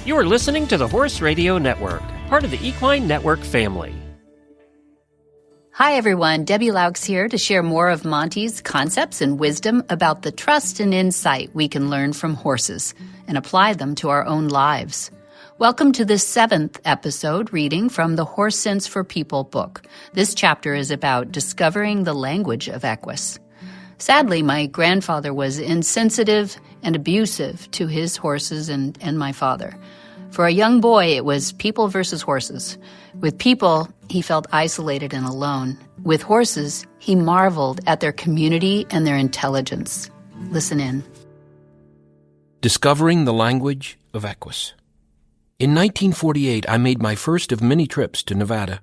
You are listening to the Horse Radio Network, part of the Equine Network family. Hi, everyone. Debbie Loucks here to share more of Monty's concepts and wisdom about the trust and insight we can learn from horses and apply them to our own lives. Welcome to the 7th episode reading from the Horse Sense for People book. This chapter is about discovering the language of Equus. Sadly, my grandfather was insensitive and abusive to his horses and my father. For a young boy, it was people versus horses. With people, he felt isolated and alone. With horses, he marveled at their community and their intelligence. Listen in. Discovering the language of Equus. In 1948, I made my first of many trips to Nevada.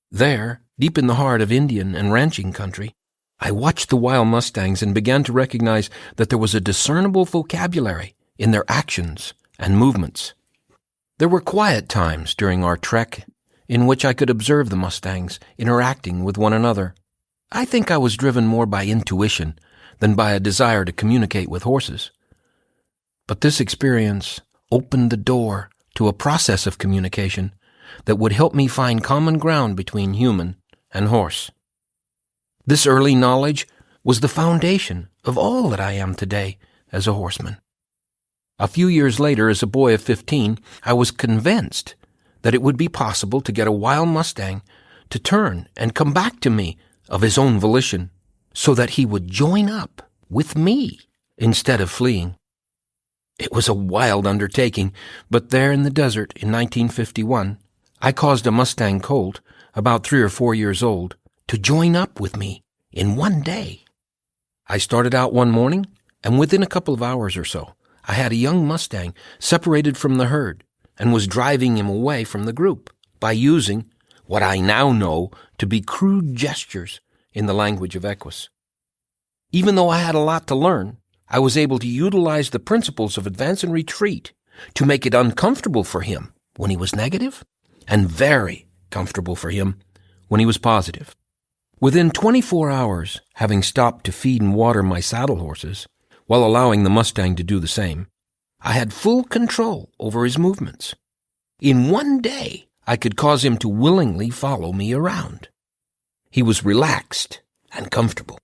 There, deep in the heart of Indian and ranching country, I watched the wild mustangs and began to recognize that there was a discernible vocabulary in their actions and movements. There were quiet times during our trek in which I could observe the mustangs interacting with one another. I think I was driven more by intuition than by a desire to communicate with horses. But this experience opened the door to a process of communication that would help me find common ground between human and horse. This early knowledge was the foundation of all that I am today as a horseman. A few years later, as a boy of 15, I was convinced that it would be possible to get a wild mustang to turn and come back to me of his own volition, so that he would join up with me instead of fleeing. It was a wild undertaking, but there in the desert in 1951, I caused a mustang colt, about 3 or 4 years old, to join up with me in one day. I started out one morning, and within a couple of hours or so, I had a young mustang separated from the herd and was driving him away from the group by using what I now know to be crude gestures in the language of Equus. Even though I had a lot to learn, I was able to utilize the principles of advance and retreat to make it uncomfortable for him when he was negative and very comfortable for him when he was positive. Within 24 hours, having stopped to feed and water my saddle horses, while allowing the mustang to do the same, I had full control over his movements. In one day, I could cause him to willingly follow me around. He was relaxed and comfortable.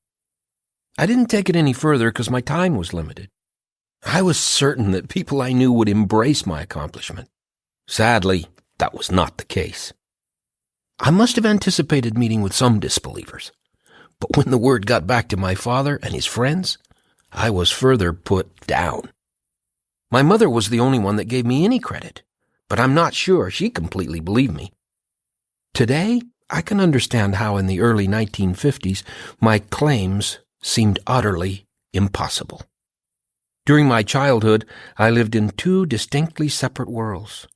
I didn't take it any further because my time was limited. I was certain that people I knew would embrace my accomplishment. Sadly, that was not the case. I must have anticipated meeting with some disbelievers, but when the word got back to my father and his friends, I was further put down. My mother was the only one that gave me any credit, but I'm not sure she completely believed me. Today, I can understand how in the early 1950s my claims seemed utterly impossible. During my childhood, I lived in 2 distinctly separate worlds,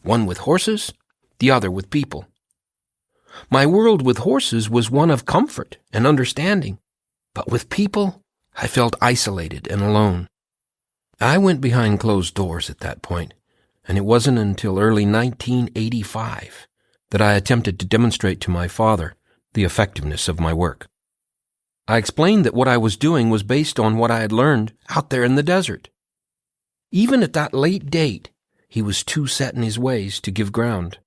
one with horses, the other with people. My world with horses was one of comfort and understanding, but with people, I felt isolated and alone. I went behind closed doors at that point, and it wasn't until early 1985 that I attempted to demonstrate to my father the effectiveness of my work. I explained that what I was doing was based on what I had learned out there in the desert. Even at that late date, he was too set in his ways to give ground.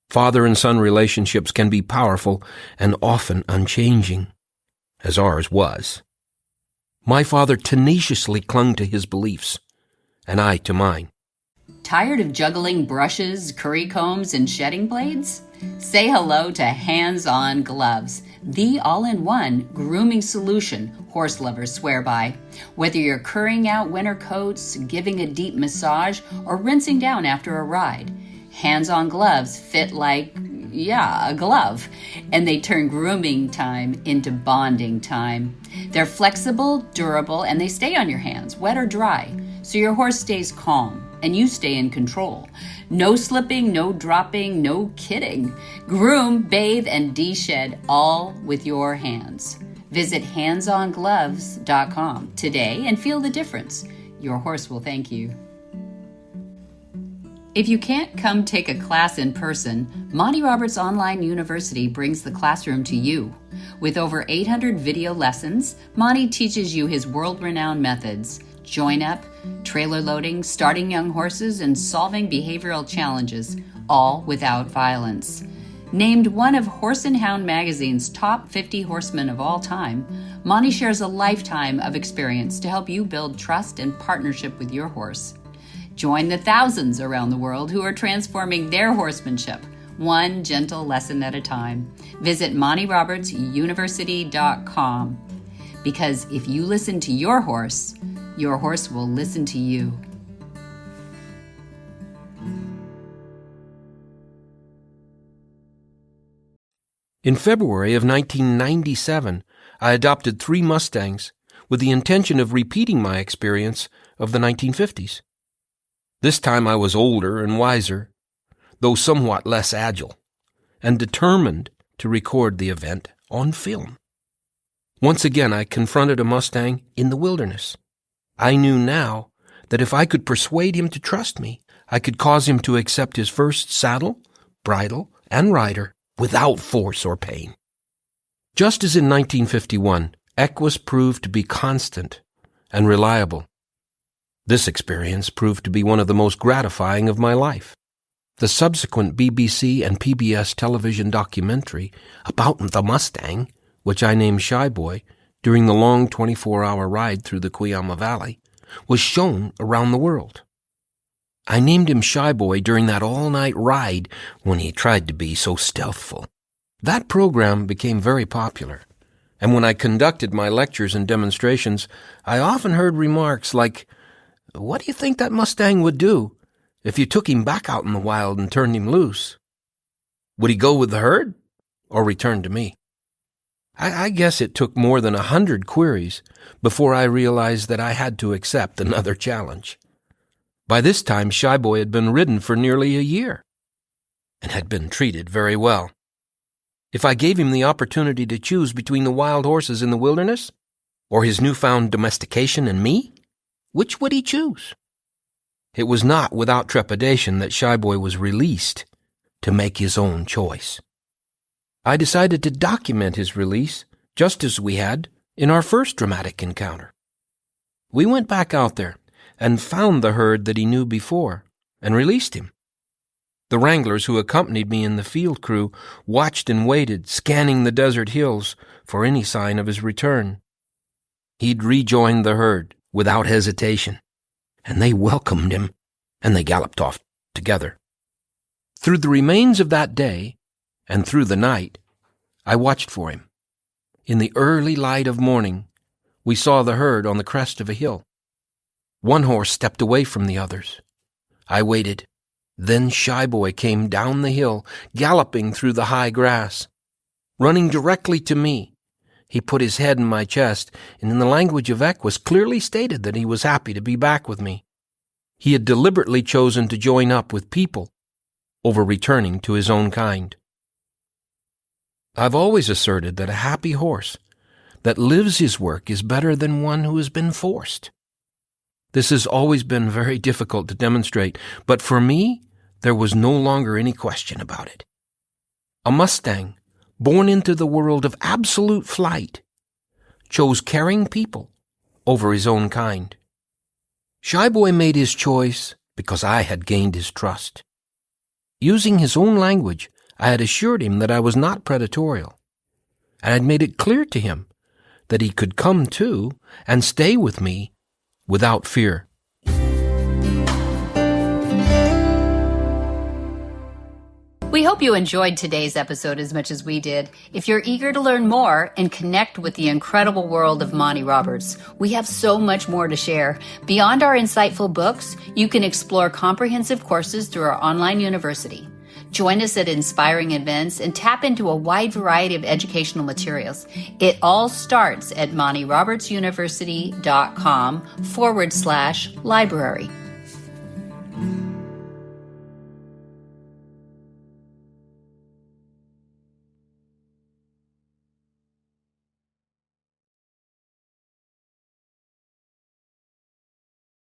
Father and son relationships can be powerful and often unchanging, as ours was. My father tenaciously clung to his beliefs, and I to mine. Tired of juggling brushes, curry combs, and shedding blades? Say hello to HandsOnGloves, the all-in-one grooming solution horse lovers swear by. Whether you're currying out winter coats, giving a deep massage, or rinsing down after a ride, HandsOnGloves fit like, a glove, and they turn grooming time into bonding time. They're flexible, durable, and they stay on your hands, wet or dry, so your horse stays calm and you stay in control. No slipping, no dropping, no kidding. Groom, bathe, and de-shed all with your hands. Visit HandsOnGloves.com today and feel the difference. Your horse will thank you. If you can't come take a class in person, Monty Roberts Online University brings the classroom to you. With over 800 video lessons, Monty teaches you his world-renowned methods, join up, trailer loading, starting young horses, and solving behavioral challenges, all without violence. Named one of Horse and Hound magazine's top 50 horsemen of all time, Monty shares a lifetime of experience to help you build trust and partnership with your horse. Join the thousands around the world who are transforming their horsemanship, one gentle lesson at a time. Visit MontyRobertsUniversity.com. Because if you listen to your horse will listen to you. In February of 1997, I adopted 3 Mustangs with the intention of repeating my experience of the 1950s. This time I was older and wiser, though somewhat less agile, and determined to record the event on film. Once again, I confronted a Mustang in the wilderness. I knew now that if I could persuade him to trust me, I could cause him to accept his first saddle, bridle, and rider without force or pain. Just as in 1951, Equus proved to be constant and reliable. This experience proved to be one of the most gratifying of my life. The subsequent BBC and PBS television documentary about the Mustang, which I named Shy Boy, during the long 24-hour ride through the Cuyama Valley, was shown around the world. I named him Shy Boy during that all-night ride when he tried to be so stealthful. That program became very popular, and when I conducted my lectures and demonstrations, I often heard remarks like, "What do you think that Mustang would do if you took him back out in the wild and turned him loose? Would he go with the herd or return to me?" I guess it took more than 100 queries before I realized that I had to accept another challenge. By this time, Shy Boy had been ridden for nearly a year and had been treated very well. If I gave him the opportunity to choose between the wild horses in the wilderness or his newfound domestication and me, which would he choose? It was not without trepidation that Shy Boy was released to make his own choice. I decided to document his release just as we had in our first dramatic encounter. We went back out there and found the herd that he knew before and released him. The wranglers who accompanied me in the field crew watched and waited, scanning the desert hills for any sign of his return. He'd rejoined the herd without hesitation, and they welcomed him, and they galloped off together. Through the remains of that day, and through the night, I watched for him. In the early light of morning, we saw the herd on the crest of a hill. One horse stepped away from the others. I waited. Then Shy Boy came down the hill, galloping through the high grass. Running directly to me, he put his head in my chest, and in the language of Equus clearly stated that he was happy to be back with me. He had deliberately chosen to join up with people over returning to his own kind. I've always asserted that a happy horse that lives his work is better than one who has been forced. This has always been very difficult to demonstrate, but for me, there was no longer any question about it. A Mustang, born into the world of absolute flight, chose caring people over his own kind. Shy Boy made his choice because I had gained his trust. Using his own language, I had assured him that I was not predatorial, and I'd made it clear to him that he could come to and stay with me without fear. We hope you enjoyed today's episode as much as we did. If you're eager to learn more and connect with the incredible world of Monty Roberts, we have so much more to share. Beyond our insightful books, you can explore comprehensive courses through our online university. Join us at inspiring events and tap into a wide variety of educational materials. It all starts at MontyRobertsUniversity.com/library.